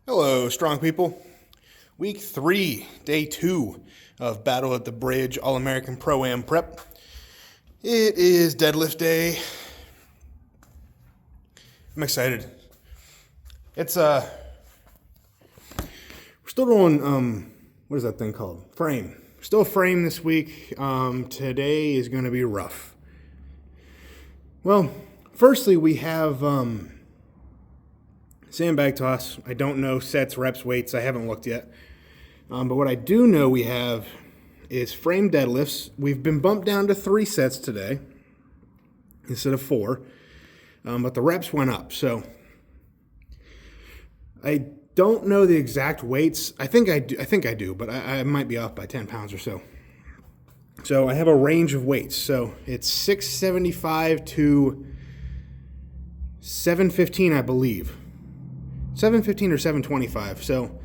Hello, strong people. Week 3, day 2 of Battle at the Bridge All-American Pro-Am Prep. It is deadlift day. I'm excited. It's we're still doing what is that thing called? Frame. Still frame this week. Today is going to be rough. Well, firstly we have sandbag toss. I don't know sets, reps, weights. I haven't looked yet. But what I do know we have is frame deadlifts. We've been bumped down to 3 sets today instead of 4. But the reps went up. So I don't know the exact weights. I think I do, but I might be off by 10 pounds or so. So I have a range of weights. So it's 675 to 715, I believe. 715 or 725. So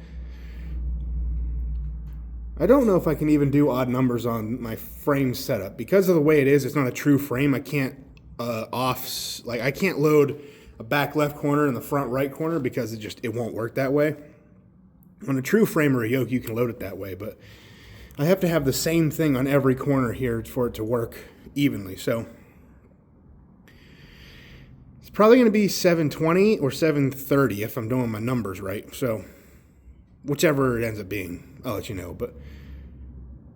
I don't know if I can even do odd numbers on my frame setup because of the way it is. It's not a true frame. I can't I can't load a back left corner and the front right corner because it won't work that way. On a true frame or a yoke, you can load it that way, but I have to have the same thing on every corner here for it to work evenly. So it's probably going to be 720 or 730 if I'm doing my numbers right. So whichever it ends up being, I'll let you know. But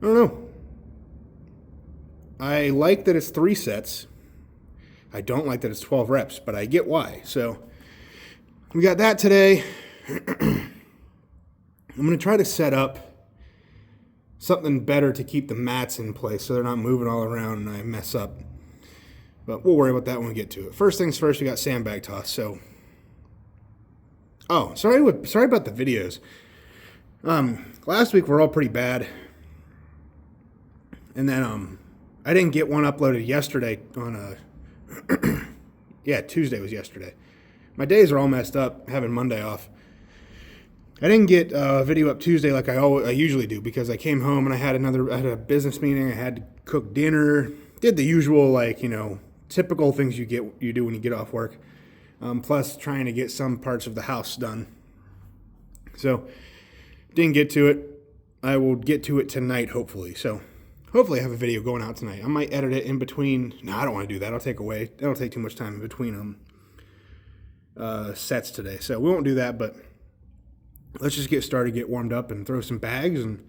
I don't know. I like that it's 3 sets. I don't like that it's 12 reps, but I get why. So we got that today. I'm going to try to set up something better to keep the mats in place so they're not moving all around and I mess up. But we'll worry about that when we get to it. First things first, we got sandbag toss. So, sorry about the videos. Last week were all pretty bad, and then I didn't get one uploaded yesterday on Tuesday was yesterday. My days are all messed up having Monday off. I didn't get a video up Tuesday like I usually do because I came home and I had a business meeting. I had to cook dinner, did the usual typical things you do when you get off work, plus trying to get some parts of the house done. So didn't get to it. I will get to it tonight, hopefully. So hopefully I have a video going out tonight. I might edit it in between. No, I don't want to do that. That'll take too much time in between sets today. So we won't do that, but let's just get started, get warmed up, and throw some bags and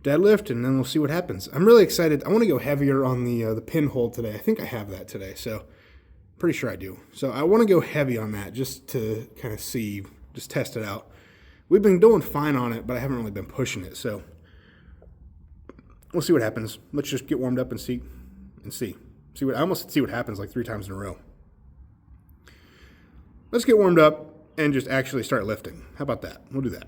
deadlift, and then we'll see what happens. I'm really excited. I want to go heavier on the pin hold today. I think I have that today, so pretty sure I do. So I want to go heavy on that just to kind of see, just test it out. We've been doing fine on it, but I haven't really been pushing it, so we'll see what happens. Let's just get warmed up and see. I almost see what happens like 3 times in a row. Let's get warmed up and just actually start lifting. How about that? We'll do that.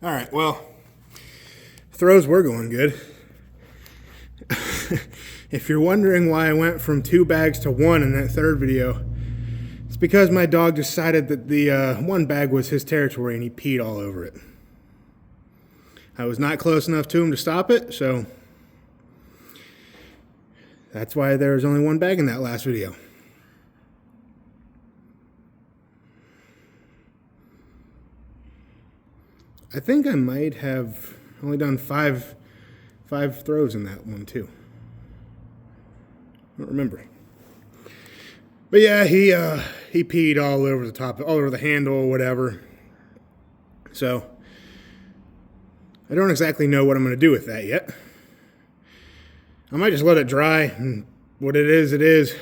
All right, well, throws were going good. If you're wondering why I went from 2 bags to 1 in that third video, it's because my dog decided that the 1 bag was his territory and he peed all over it. I was not close enough to him to stop it, so That's why there was only one bag in that last video. I think I might have only done five throws in that one too. I don't remember. But yeah, he peed all over the top, all over the handle, whatever. So I don't exactly know what I'm going to do with that yet. I might just let it dry, and what it is.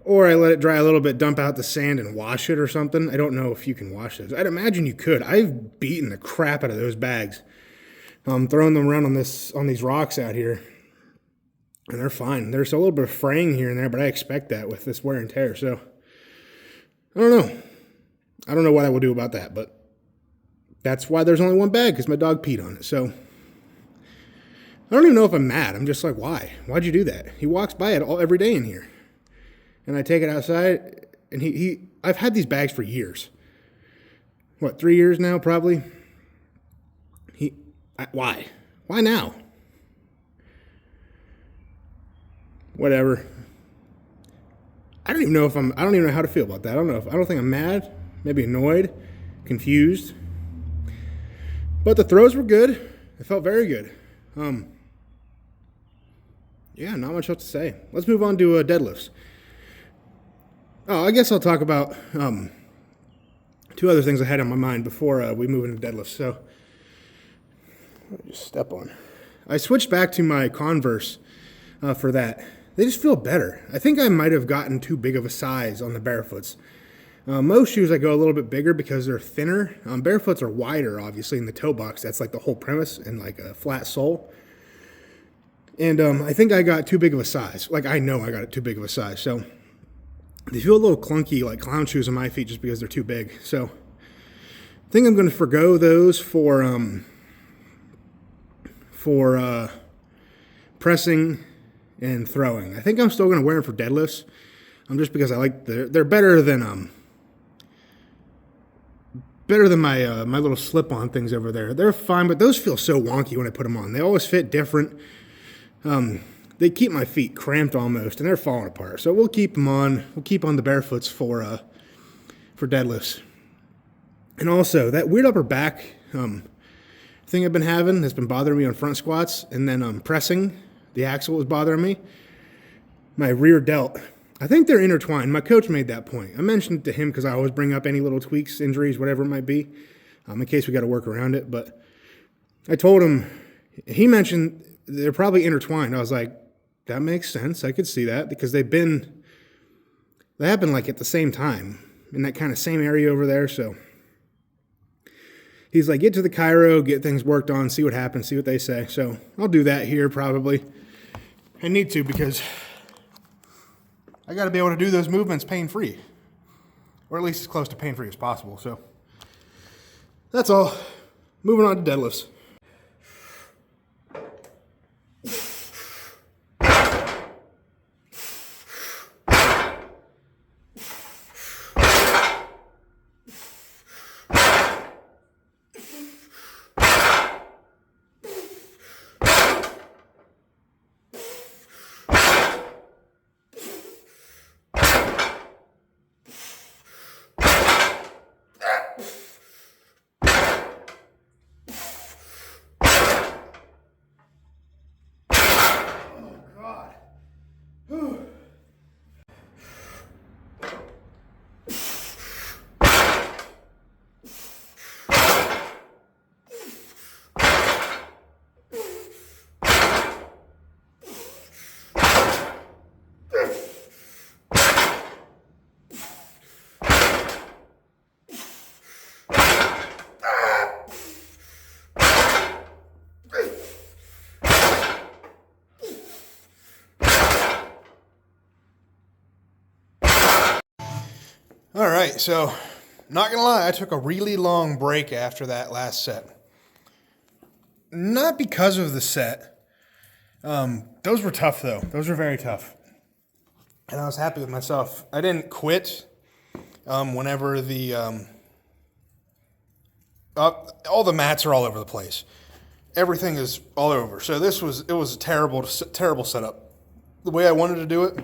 Or I let it dry a little bit, dump out the sand and wash it or something. I don't know if you can wash those. I'd imagine you could. I've beaten the crap out of those bags. Throwing them around on these rocks out here. And they're fine. There's a little bit of fraying here and there, but I expect that with this wear and tear. So, I don't know. I don't know what I will do about that, but that's why there's only one bag, because my dog peed on it. So, I don't even know if I'm mad. I'm just like, why? Why'd you do that? He walks by it every day in here. And I take it outside, and I've had these bags for years. What, 3 years now, probably? Why? Why now? Whatever. I don't even know how to feel about that. I don't think I'm mad, maybe annoyed, confused. But the throws were good. It felt very good. Yeah, not much else to say. Let's move on to deadlifts. Oh, I guess I'll talk about two other things I had on my mind before we move into deadlifts. So, let me just step on. I switched back to my Converse for that. They just feel better. I think I might have gotten too big of a size on the Barefoots. Most shoes I go a little bit bigger because they're thinner. Barefoots are wider, obviously, in the toe box. That's like the whole premise, and like a flat sole. And I think I got too big of a size. Like, I know I got it too big of a size. So they feel a little clunky, like clown shoes on my feet, just because they're too big. So I think I'm going to forgo those for pressing and throwing. I think I'm still going to wear them for deadlifts. Just because I like they're better than my little slip-on things over there. They're fine, but those feel so wonky when I put them on. They always fit different. They keep my feet cramped almost, and they're falling apart. So we'll keep them on. We'll keep on the Barefoots for deadlifts. And also, that weird upper back thing I've been having has been bothering me on front squats, and then pressing the axle was bothering me. My rear delt, I think they're intertwined. My coach made that point. I mentioned it to him because I always bring up any little tweaks, injuries, whatever it might be, in case we got to work around it. But I told him, he mentioned they're probably intertwined. I was like, that makes sense. I could see that because they happen like at the same time in that kind of same area over there. So he's like, get to the chiro, get things worked on, see what happens, see what they say. So I'll do that here probably. I need to because I got to be able to do those movements pain-free, or at least as close to pain-free as possible. So that's all. Moving on to deadlifts. All right, so not gonna lie, I took a really long break after that last set. Not because of the set. Those were tough though. Those were very tough. And I was happy with myself. I didn't quit whenever the all the mats are all over the place. Everything is all over. So it was a terrible setup. the way I wanted to do it,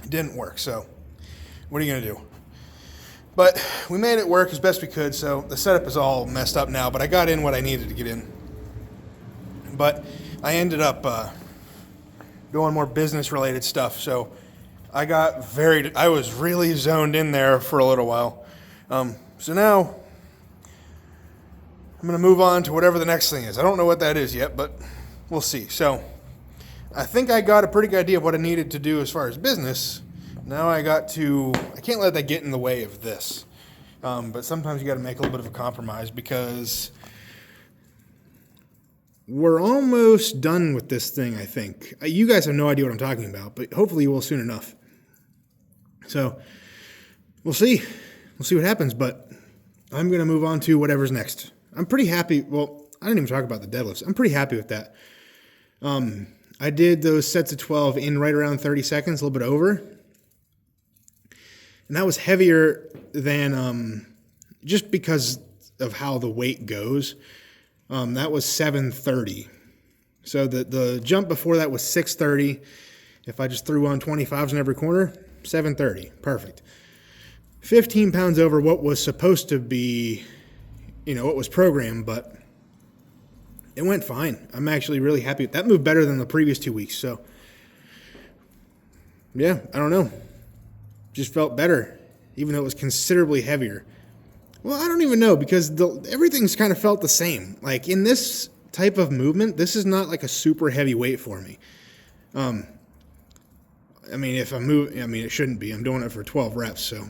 it didn't work. So what are you going to do? But we made it work as best we could, so the setup is all messed up now, but I got in what I needed to get in. But I ended up doing more business-related stuff, so I was really zoned in there for a little while. So now I'm going to move on to whatever the next thing is. I don't know what that is yet, but we'll see. So I think I got a pretty good idea of what I needed to do as far as business. Now I can't let that get in the way of this. But sometimes you got to make a little bit of a compromise because we're almost done with this thing, I think. You guys have no idea what I'm talking about, but hopefully you will soon enough. So we'll see. We'll see what happens, but I'm going to move on to whatever's next. I'm pretty happy. Well, I didn't even talk about the deadlifts. I'm pretty happy with that. I did those sets of 12 in right around 30 seconds, a little bit over. And that was heavier than just because of how the weight goes. That was 730. So the jump before that was 630. If I just threw on 25s in every corner, 730. Perfect. 15 pounds over what was supposed to be, what was programmed, but it went fine. I'm actually really happy. That moved better than the previous 2 weeks. So, yeah, I don't know. Just felt better, even though it was considerably heavier. Well, I don't even know because everything's kind of felt the same. Like in this type of movement, this is not like a super heavy weight for me. It shouldn't be. I'm doing it for 12 reps, so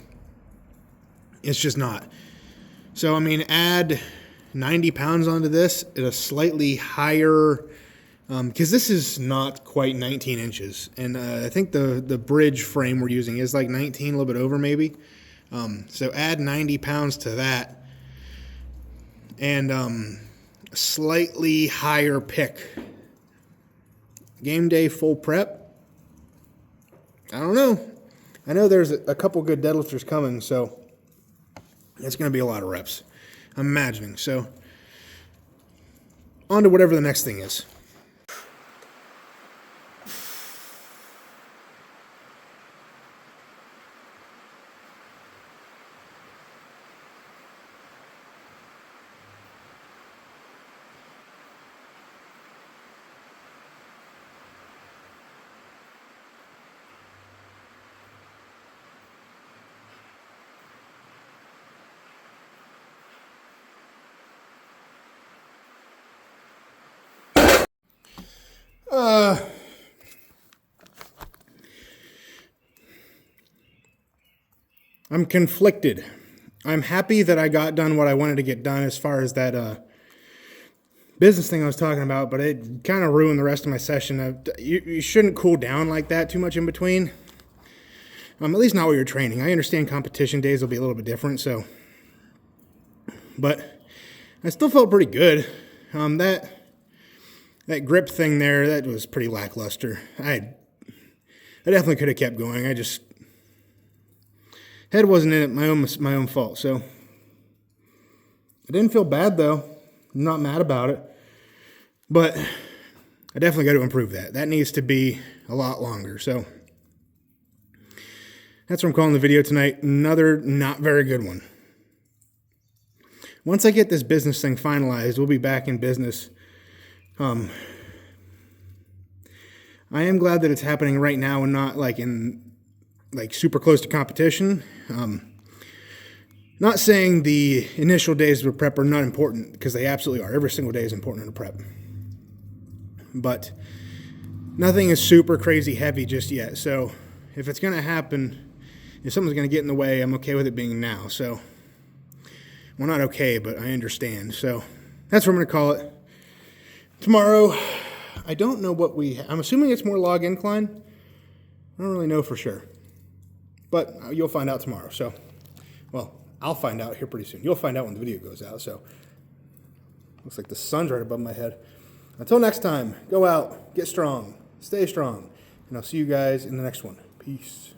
it's just not. So, add 90 pounds onto this at a slightly higher, because this is not quite 19 inches. And I think the bridge frame we're using is like 19, a little bit over maybe. So add 90 pounds to that and a slightly higher pick. Game day full prep. I don't know. I know there's a couple good deadlifters coming, so it's going to be a lot of reps, I'm imagining. So on to whatever the next thing is. I'm conflicted. I'm happy that I got done what I wanted to get done as far as that business thing I was talking about, but it kind of ruined the rest of my session. You shouldn't cool down like that too much in between. At least not while you're training. I understand competition days will be a little bit different, but I still felt pretty good. That grip thing there, that was pretty lackluster. I definitely could have kept going. Head wasn't in it, my own fault. So I didn't feel bad though. I'm not mad about it. But I definitely got to improve that. That needs to be a lot longer. So that's what I'm calling the video tonight. Another not very good one. Once I get this business thing finalized, we'll be back in business. I am glad that it's happening right now and not like super close to competition. Not saying the initial days of prep are not important, because they absolutely are. Every single day is important in a prep. But nothing is super crazy heavy just yet. So if it's going to happen, if something's going to get in the way, I'm okay with it being now. So, well, not okay, but I understand. So that's what I'm going to call it. Tomorrow, I don't know what I'm assuming it's more log incline. I don't really know for sure. But you'll find out tomorrow. So, well, I'll find out here pretty soon. You'll find out when the video goes out. So, looks like the sun's right above my head. Until next time, go out, get strong, stay strong, and I'll see you guys in the next one. Peace.